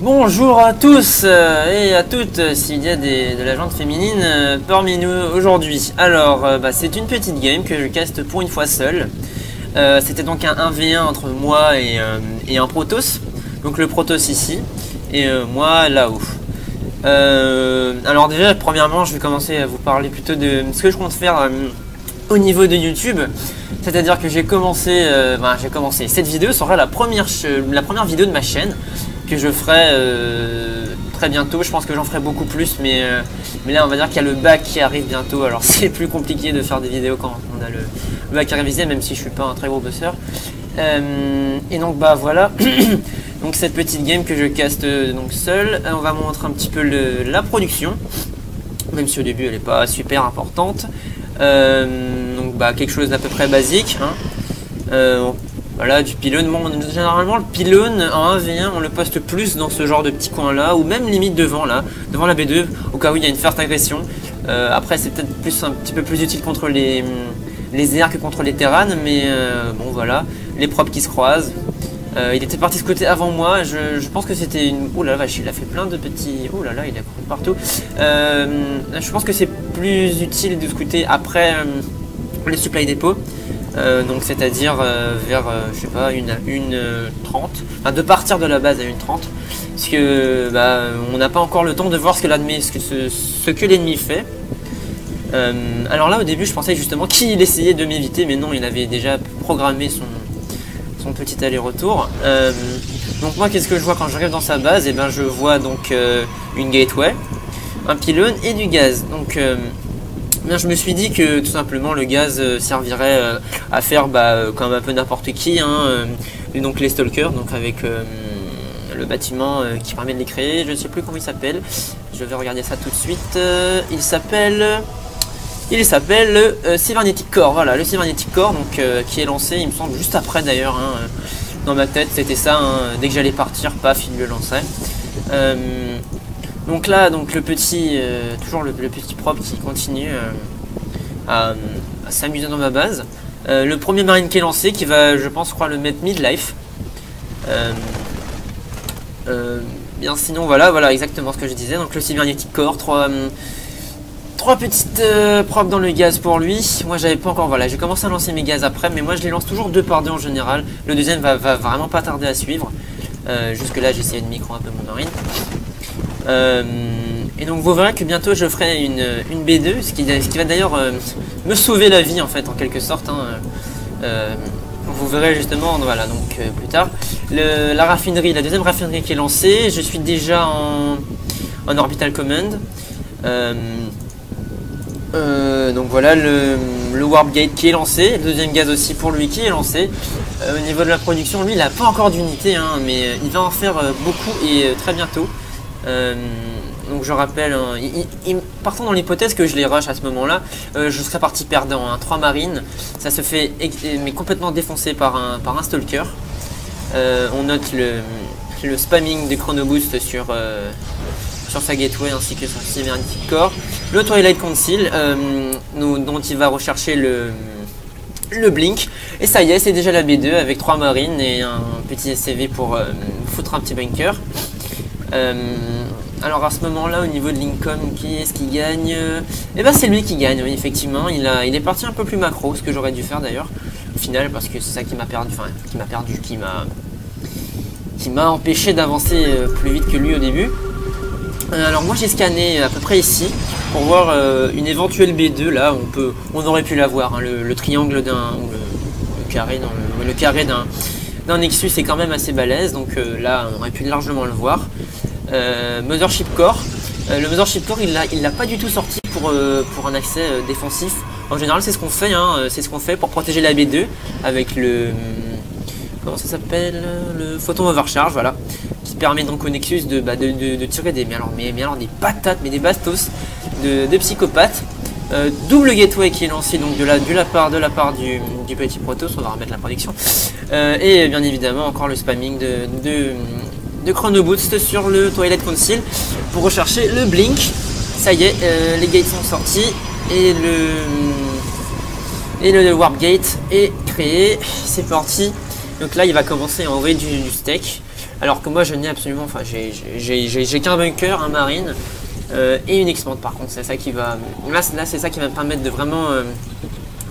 Bonjour à tous et à toutes, s'il y a de la gente féminine parmi nous aujourd'hui. Alors, c'est une petite game que je caste pour une fois seul. C'était donc un 1v1 entre moi et un Protoss. Donc le Protoss ici et moi là-haut. Alors déjà, premièrement, je vais commencer à vous parler plutôt de ce que je compte faire au niveau de YouTube. C'est-à-dire que j'ai commencé, cette vidéo sera la première vidéo de ma chaîne que je ferai très bientôt. Je pense que j'en ferai beaucoup plus, mais là on va dire qu'il y a le bac qui arrive bientôt, alors c'est plus compliqué de faire des vidéos quand on a le bac à réviser, même si je suis pas un très gros bosseur. Et donc voilà. Donc cette petite game que je caste donc seul, on va montrer un petit peu la production, même si au début elle n'est pas super importante. Donc quelque chose d'à peu près basique, hein. Voilà, du pylône. Bon, généralement le pylône en 1v1 on le poste plus dans ce genre de petit coin là, ou même limite devant là, devant la B2, au cas où il y a une first agression. Après c'est peut-être un petit peu plus utile contre les airs que contre les terranes, mais bon voilà, les propres qui se croisent. Il était parti ce côté avant moi, je pense que c'était une... Oh la vache, il a fait plein de petits... Oh là là, il a couru partout. Je pense que c'est plus utile de ce côté après les supply dépôts. Donc c'est-à-dire vers, je sais pas, une 30, enfin de partir de la base à une 30, parce que on n'a pas encore le temps de voir ce que l'ennemi fait. Alors là au début je pensais justement qu'il essayait de m'éviter, mais non, il avait déjà programmé son petit aller-retour. Donc moi qu'est-ce que je vois quand j'arrive dans sa base? Et je vois donc une gateway, un pylône et du gaz. Donc je me suis dit que tout simplement le gaz servirait à faire comme un peu n'importe qui, hein, donc les stalkers, donc avec le bâtiment qui permet de les créer. Je ne sais plus comment il s'appelle, je vais regarder ça tout de suite. Il s'appelle le Cybernetic Core. Voilà, le Cybernetic Core, donc qui est lancé, il me semble, juste après d'ailleurs, hein, dans ma tête c'était ça, hein, dès que j'allais partir, paf, il le lançait. Donc là, le petit, toujours le petit propre qui continue à s'amuser dans ma base. Le premier marine qui est lancé, qui va, je pense, le mettre mid-life. Bien sinon, voilà exactement ce que je disais. Donc le Cybernetic Core, trois petites propres dans le gaz pour lui. Moi j'avais pas encore, voilà, j'ai commencé à lancer mes gaz après, mais moi je les lance toujours 2 par 2 en général. Le deuxième va vraiment pas tarder à suivre. Jusque là j'ai essayé de micro un peu mon marine. Et donc vous verrez que bientôt je ferai une B2, ce qui va d'ailleurs me sauver la vie en fait, en quelque sorte, hein. Vous verrez justement, voilà, donc plus tard. La raffinerie, la deuxième raffinerie qui est lancée, je suis déjà en orbital command. Donc voilà le warp gate qui est lancé, le deuxième gaz aussi pour lui qui est lancé. Au niveau de la production, lui il n'a pas encore d'unité, hein, mais il va en faire beaucoup et très bientôt. Donc je rappelle, hein, partant dans l'hypothèse que je les rush à ce moment là, je serais parti perdant, hein. 3 marines, ça se fait mais complètement défoncé par un stalker. On note le spamming de chronoboost sur sa gateway ainsi que son Cybernetic Core, le Twilight Council dont il va rechercher le blink, et ça y est, c'est déjà la B2 avec 3 marines et un petit SCV pour foutre un petit bunker. Alors à ce moment là, au niveau de l'income, qui est-ce qui gagne? Et c'est lui qui gagne, oui, effectivement. Il est parti un peu plus macro, ce que j'aurais dû faire d'ailleurs au final, parce que c'est ça qui m'a perdu, qui m'a empêché d'avancer plus vite que lui au début. Alors moi j'ai scanné à peu près ici pour voir une éventuelle B2. Là on aurait pu la voir, hein, le triangle ou le carré d'un Nexus est quand même assez balèze, donc là on aurait pu largement le voir. Mothership Core, le Mothership Core il l'a pas du tout sorti pour un accès défensif. En général c'est ce qu'on fait, hein, c'est ce qu'on fait pour protéger la B2 avec comment ça s'appelle, le photon overcharge, voilà, qui permet donc au Nexus de tirer des des patates, mais des bastos de psychopathes. Double gateway qui est lancé donc de la part du petit Protoss, on va remettre la production, et bien évidemment encore le spamming de chronoboost sur le Twilight Council pour rechercher le blink. Ça y est, les gates sont sortis et le warp gate est créé. C'est parti. Donc là il va commencer à envoyer du steak. Alors que moi je n'ai absolument, enfin j'ai qu'un bunker, un marine et une expand. Par contre c'est ça qui va, là c'est ça qui va me permettre de vraiment, à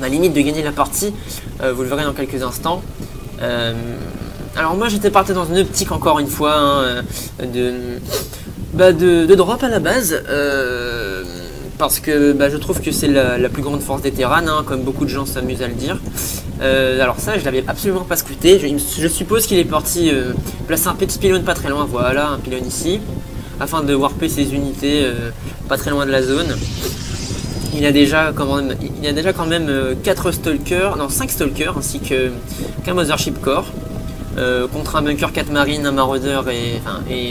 la limite de gagner la partie. Vous le verrez dans quelques instants. Alors moi j'étais parti dans une optique encore une fois hein, de drop à la base. Parce que je trouve que c'est la plus grande force des Terran, hein, comme beaucoup de gens s'amusent à le dire. Alors ça, je l'avais absolument pas scouté. Je suppose qu'il est parti placer un petit pylône pas très loin. Voilà, un pylône ici, afin de warper ses unités pas très loin de la zone. Il y a déjà quand même 4 stalkers, non 5 stalkers, ainsi qu'un Mothership Core. Contre un bunker 4 marines, un maraudeur et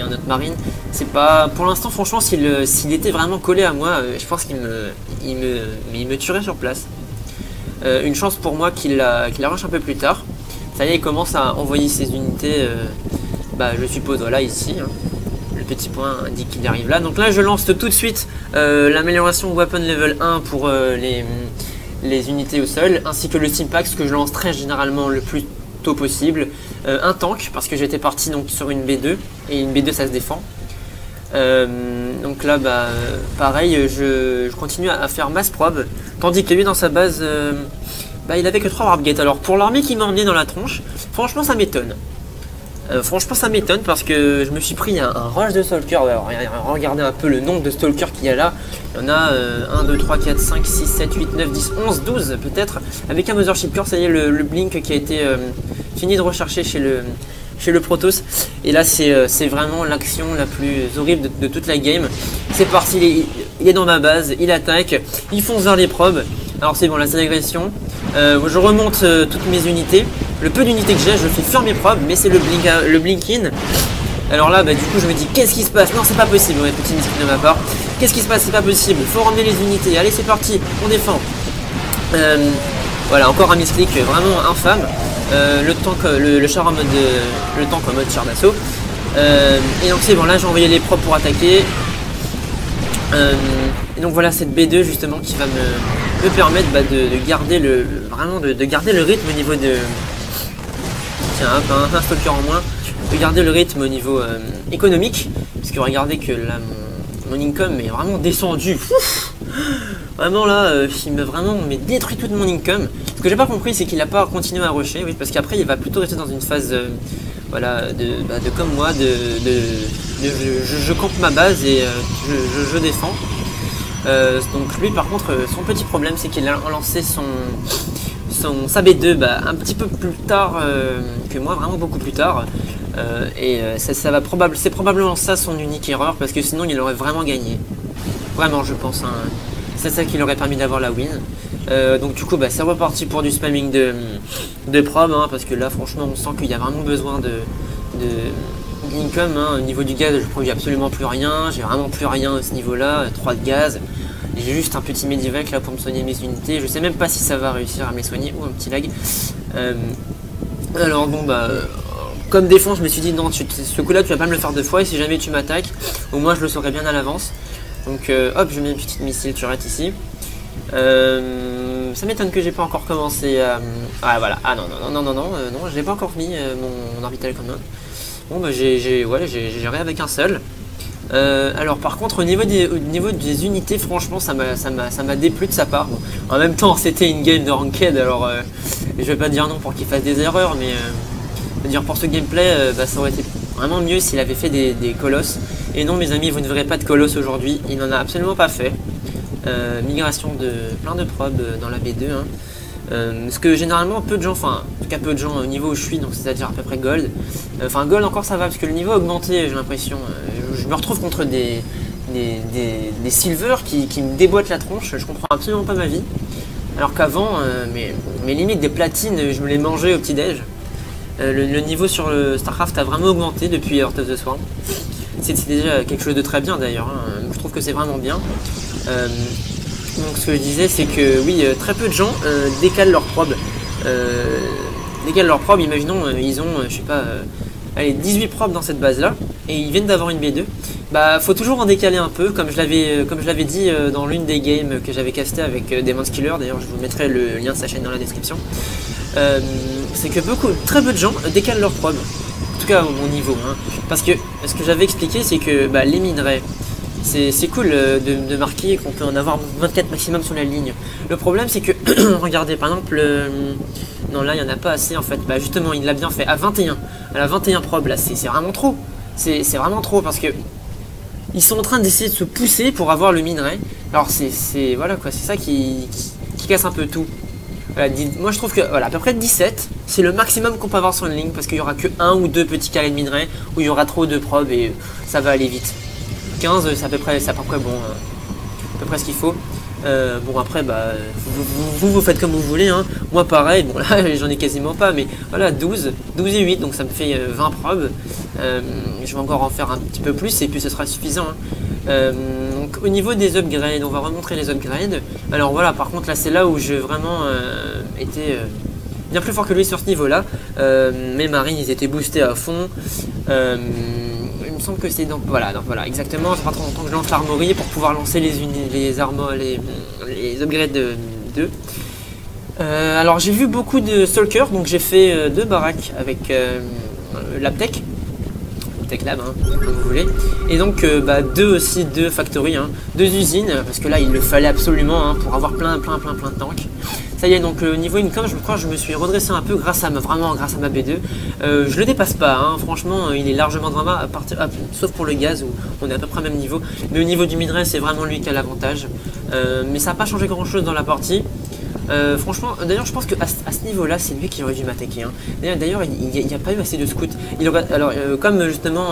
un autre marine. C'est pas. Pour l'instant, franchement, s'il était vraiment collé à moi, je pense qu'il me tuerait sur place. Une chance pour moi qu'il la rush un peu plus tard. Ça y est, il commence à envoyer ses unités, je suppose, voilà, ici. Hein. Le petit point indique qu'il arrive là. Donc là, je lance tout de suite l'amélioration weapon level 1 pour les unités au sol, ainsi que le Stimpack, que je lance très généralement le plus tôt possible. Un tank, parce que j'étais parti donc sur une B2, et une B2 ça se défend. Donc là, pareil, je continue à faire mass probe, tandis que lui dans sa base, il avait que 3 warp gates. Alors pour l'armée qui m'a emmené dans la tronche, franchement ça m'étonne. Parce que je me suis pris un rush de stalkers. Alors, regardez un peu le nombre de stalkers qu'il y a là. Il y en a 1, 2, 3, 4, 5, 6, 7, 8, 9, 10, 11, 12 peut-être. Avec un Mothership Core, ça y est, le blink qui a été fini de rechercher chez le Protoss. Et là, c'est vraiment l'action la plus horrible de toute la game. C'est parti, il est dans ma base, il attaque, il fonce vers les probes. Alors c'est bon, là c'est l'agression. Je remonte toutes mes unités. Le peu d'unités que j'ai, je fais faire mes probes, mais c'est le blink in. Alors là, du coup, je me dis, qu'est-ce qui se passe? Non, c'est pas possible, ouais, petit misclick de ma part. Qu'est-ce qui se passe? C'est pas possible. Faut ramener les unités. Allez, c'est parti, on défend. Voilà, encore un misclick vraiment infâme. Le char en mode, le tank en mode char d'assaut. Et donc c'est bon, là j'ai envoyé les probes pour attaquer. Et donc voilà cette B2 justement qui va me permettre de garder de garder le rythme au niveau de. Tiens, hop, un stalker en moins. De garder le rythme au niveau économique. Parce que regardez que là mon income est vraiment descendu. Ouf, vraiment là, il m'a vraiment détruit toute mon income. Ce que j'ai pas compris, c'est qu'il n'a pas continué à rusher, oui, parce qu'après il va plutôt rester dans une phase voilà, de comme moi, je campe ma base et je défends. Donc lui par contre, son petit problème c'est qu'il a lancé sa B2 un petit peu plus tard que moi, vraiment beaucoup plus tard. C'est probablement ça son unique erreur, parce que sinon il aurait vraiment gagné. Vraiment je pense, hein. C'est ça qui lui aurait permis d'avoir la win. Donc du coup c'est reparti pour du spamming de probe, hein, parce que là franchement on sent qu'il y a vraiment besoin d'income, hein. Au niveau du gaz je produis absolument plus rien, j'ai vraiment plus rien à ce niveau là, 3 de gaz. J'ai juste un petit medivac là pour me soigner mes unités, je sais même pas si ça va réussir à me les soigner, ou un petit lag. Alors bon comme défense je me suis dit non, ce coup là tu vas pas me le faire 2 fois, et si jamais tu m'attaques, au moins je le saurais bien à l'avance. Donc hop, je mets une petite missile turret ici. Ça m'étonne que j'ai pas encore commencé à... Ah voilà, ah non, je l'ai pas encore mis mon orbital command. Bon j'ai géré avec un seul. Alors par contre au niveau des unités, franchement ça m'a déplu de sa part. Bon, en même temps c'était une game de ranked, alors je vais pas dire non pour qu'il fasse des erreurs, mais dire pour ce gameplay ça aurait été vraiment mieux s'il avait fait des colosses. Et non mes amis, vous ne verrez pas de colosse aujourd'hui, il n'en a absolument pas fait. Migration de plein de probes dans la B2, hein. Ce que généralement peu de gens, enfin en tout cas peu de gens au niveau où je suis, donc c'est-à-dire à peu près gold. Enfin gold encore ça va, parce que le niveau a augmenté, j'ai l'impression. Je me retrouve contre des silver qui me déboîtent la tronche, je comprends absolument pas ma vie. Alors qu'avant, mes limites des platines, je me les mangeais au petit-déj. Le niveau sur le StarCraft a vraiment augmenté depuis Heart of the Swarm. C'est déjà quelque chose de très bien d'ailleurs, hein. Je trouve que c'est vraiment bien. Donc ce que je disais, c'est que oui, très peu de gens décalent leurs probes. Imaginons, ils ont, je sais pas, allez, 18 probes dans cette base là, et ils viennent d'avoir une B2. Faut toujours en décaler un peu, comme je l'avais dit dans l'une des games que j'avais casté avec Demon's Killer. D'ailleurs je vous mettrai le lien de sa chaîne dans la description. C'est que très peu de gens décalent leurs probes. tout cas mon niveau, hein. Parce que ce que j'avais expliqué, c'est que bah, les minerais, c'est cool de marquer qu'on peut en avoir 24 maximum sur la ligne. Le problème, c'est que, regardez, par exemple, non là il n'y en a pas assez en fait, bah justement il l'a bien fait, à 21, à la 21 probe, là c'est vraiment trop, c'est vraiment trop parce que ils sont en train d'essayer de se pousser pour avoir le minerai. Alors c'est voilà quoi, c'est ça qui casse un peu tout. Voilà, moi je trouve que voilà, à peu près 17, c'est le maximum qu'on peut avoir sur une ligne parce qu'il y aura que un ou deux petits carrés de minerai où il y aura trop de probes et ça va aller vite. 15 c'est à peu près bon, à peu près ce qu'il faut. Bon après bah vous faites comme vous voulez, hein. Moi pareil, bon là j'en ai quasiment pas, mais voilà 12 et 8, donc ça me fait 20 probes. Je vais encore en faire un petit peu plus et puis ce sera suffisant, hein. Donc au niveau des upgrades, on va remontrer les upgrades. Alors voilà, par contre là c'est là où j'ai vraiment été bien plus fort que lui sur ce niveau là. Mes marines ils étaient boostés à fond. Il me semble que c'est donc voilà exactement, ça fera trop longtemps que je lance l'armorie pour pouvoir lancer les upgrades de 2. Alors j'ai vu beaucoup de stalkers, donc j'ai fait 2 baraques avec l'Aptech. Tech Lab, hein, comme vous voulez, et donc bah, 2 factories, hein, 2 usines, parce que là il le fallait absolument, hein, pour avoir plein de tanks. Ça y est, donc au niveau income, je crois que je me suis redressé un peu grâce à ma B2. Je le dépasse pas, hein, franchement il est largement drama, sauf pour le gaz où on est à peu près au même niveau, mais au niveau du minerai c'est vraiment lui qui a l'avantage, mais ça n'a pas changé grand chose dans la partie. Franchement, d'ailleurs je pense qu'à ce niveau là c'est lui qui aurait dû m'attaquer, hein. D'ailleurs il n'y a pas eu assez de scouts. Alors comme justement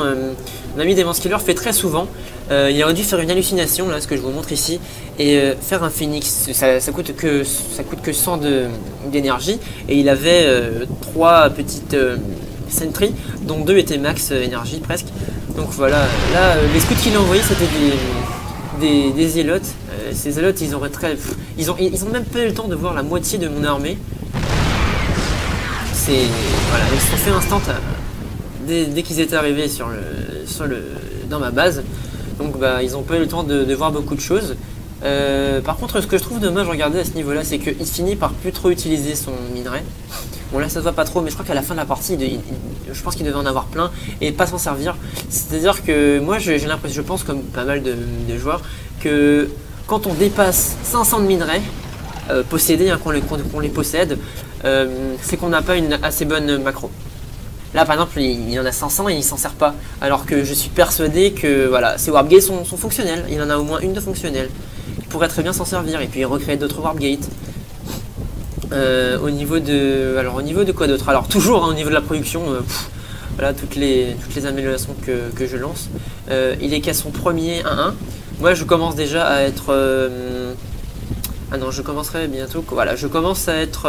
mon ami Demon Skiller fait très souvent, il aurait dû faire une hallucination, là ce que je vous montre ici, et faire un phoenix. Ça coûte que 100 d'énergie, et il avait 3 petites sentries dont 2 étaient max énergie presque. Donc voilà, là les scouts qu'il a envoyés c'était des zélotes. Ces zélotes ils ont même pas eu le temps de voir la moitié de mon armée. C'est voilà, ils se sont fait instant dès qu'ils étaient arrivés dans ma base. Donc bah ils ont pas eu le temps de voir beaucoup de choses. Par contre ce que je trouve dommage, regardez à ce niveau là, c'est qu'il finit par plus trop utiliser son minerai. Bon là ça se voit pas trop, mais je crois qu'à la fin de la partie je pense qu'il devait en avoir plein et pas s'en servir. C'est à dire que moi j'ai l'impression, je pense comme pas mal de joueurs, que quand on dépasse 500 de minerais possédés, hein, qu'on les possède, c'est qu'on n'a pas une assez bonne macro. Là par exemple il en a 500 et il s'en sert pas, alors que je suis persuadé que voilà, ces warp gates sont fonctionnels, il en a au moins une de fonctionnelle. Il pourrait très bien s'en servir et puis recréer d'autres warp gates. Au niveau de quoi d'autre? Alors toujours, hein, au niveau de la production, voilà toutes les améliorations que je lance. Il est qu'à son premier 1-1. Moi je commence déjà à être ah non, je commencerai bientôt, voilà, je commence à être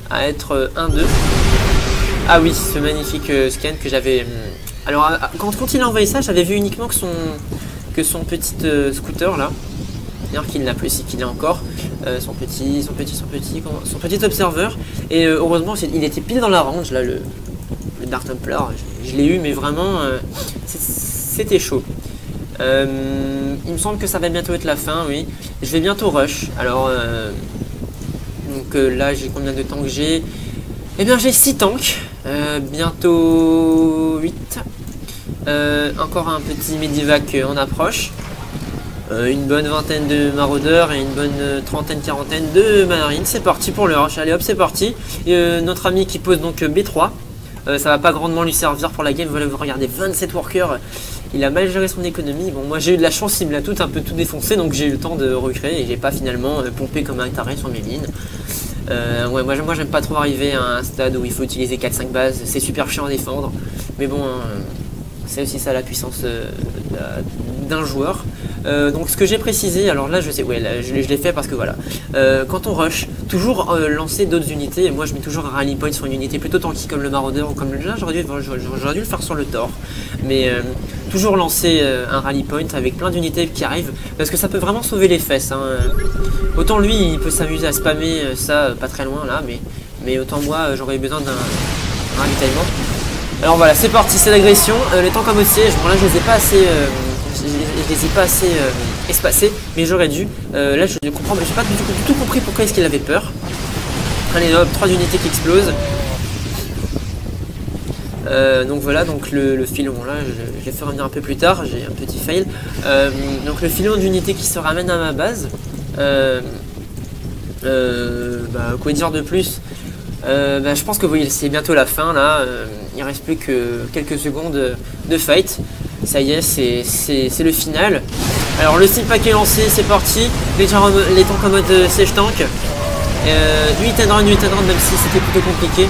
1-2. Ah oui, ce magnifique scan que j'avais. Alors quand il a envoyé ça, j'avais vu uniquement que son petit scooter là. D'ailleurs qu'il n'a plus, c'est qu'il a encore son petit observeur. Et heureusement il était pile dans la range là, le Dark Templar. Je l'ai eu, mais vraiment c'était chaud. Il me semble que ça va bientôt être la fin, oui. Je vais bientôt rush. Alors donc là j'ai combien de tanks j'ai? Eh bien j'ai 6 tanks, bientôt 8. Encore un petit medivac en approche. Une bonne vingtaine de maraudeurs et une bonne quarantaine de marines. C'est parti pour le rush, allez hop c'est parti. Notre ami qui pose donc B3. Ça va pas grandement lui servir pour la game, vous regardez 27 workers. Il a mal géré son économie. Bon moi j'ai eu de la chance, il me l'a un peu tout défoncé, donc j'ai eu le temps de recréer et j'ai pas finalement pompé comme un taré sur mes lignes. Ouais, moi j'aime pas trop arriver à un stade où il faut utiliser 4-5 bases, c'est super chiant à défendre. Mais bon, c'est aussi ça la puissance d'un joueur. Donc ce que j'ai précisé, alors là je sais, ouais, là, je l'ai fait parce que voilà, quand on rush, toujours lancer d'autres unités. Et moi je mets toujours un rally point sur une unité plutôt tanky comme le maraudeur ou comme le là, j'aurais dû le faire sur le Thor. Mais toujours lancer un rally point avec plein d'unités qui arrivent, parce que ça peut vraiment sauver les fesses, hein. Autant lui il peut s'amuser à spammer ça pas très loin là, mais autant moi j'aurais besoin d'un ravitaillement. Alors voilà, c'est parti, c'est l'agression. Les tanks comme au siège, bon là je les ai pas assez espacés, mais j'aurais dû. Là je comprends, mais j'ai pas du tout compris pourquoi est-ce qu'il avait peur. Allez hop, 3 unités qui explosent. Donc voilà, donc le filon, là je vais faire revenir un peu plus tard, j'ai un petit fail. Donc le filon d'unité qui se ramène à ma base. Quoi dire de plus? Je pense que c'est bientôt la fin là, il reste plus que quelques secondes de fight. Ça y est, c'est le final. Alors le style pack est lancé, c'est parti. Les tanks en mode siège tank. 8 and run, même si c'était plutôt compliqué.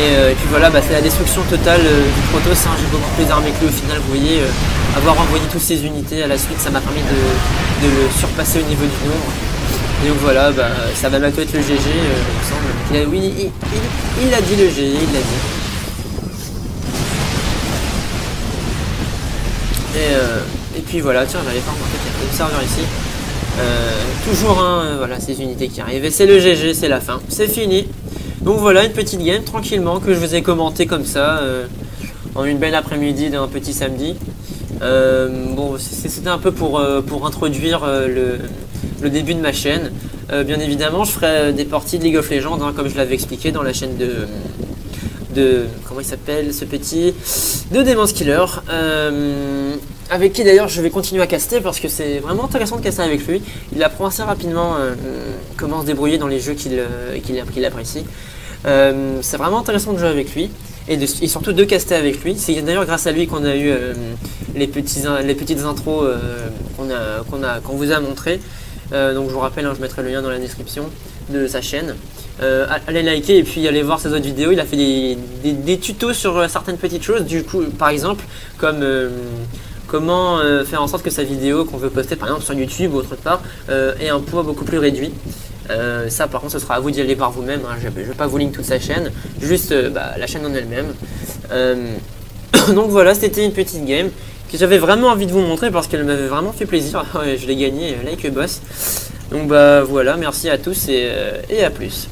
Et puis voilà, c'est la destruction totale du Protoss. Hein. J'ai beaucoup plus d'armées que lui au final. Vous voyez, avoir envoyé toutes ces unités à la suite, ça m'a permis de le surpasser au niveau du nombre. Et donc voilà, ça va bientôt être le GG, il me semble. Oui, il a dit le GG, il l'a dit. Et puis voilà, tiens, j'avais pas remarqué qu'il y a un serveur ici. Toujours voilà, ces unités qui arrivent. Et c'est le GG, c'est la fin, c'est fini. Donc voilà, une petite game tranquillement que je vous ai commenté comme ça en une belle après-midi d'un petit samedi. Bon, c'était un peu pour introduire le début de ma chaîne. Bien évidemment, je ferai des parties de League of Legends, hein, comme je l'avais expliqué dans la chaîne de comment il s'appelle ce petit de Demon's Killer, avec qui d'ailleurs je vais continuer à caster parce que c'est vraiment intéressant de caster avec lui. Il apprend assez rapidement comment se débrouiller dans les jeux qu'il apprécie. C'est vraiment intéressant de jouer avec lui et surtout de caster avec lui. C'est d'ailleurs grâce à lui qu'on a eu les petites intros qu'on vous a montré. Donc je vous rappelle, hein, je mettrai le lien dans la description de sa chaîne. Allez liker et puis allez voir ses autres vidéos. Il a fait des tutos sur certaines petites choses, du coup, par exemple, comme comment faire en sorte que sa vidéo qu'on veut poster par exemple sur YouTube ou autre part ait un poids beaucoup plus réduit. Ça par contre ce sera à vous d'y aller par vous-même, hein. Je ne vais pas vous link toute sa chaîne, juste la chaîne en elle-même. Donc voilà, c'était une petite game que j'avais vraiment envie de vous montrer parce qu'elle m'avait vraiment fait plaisir. Je l'ai gagné like boss. Donc voilà, merci à tous et à plus.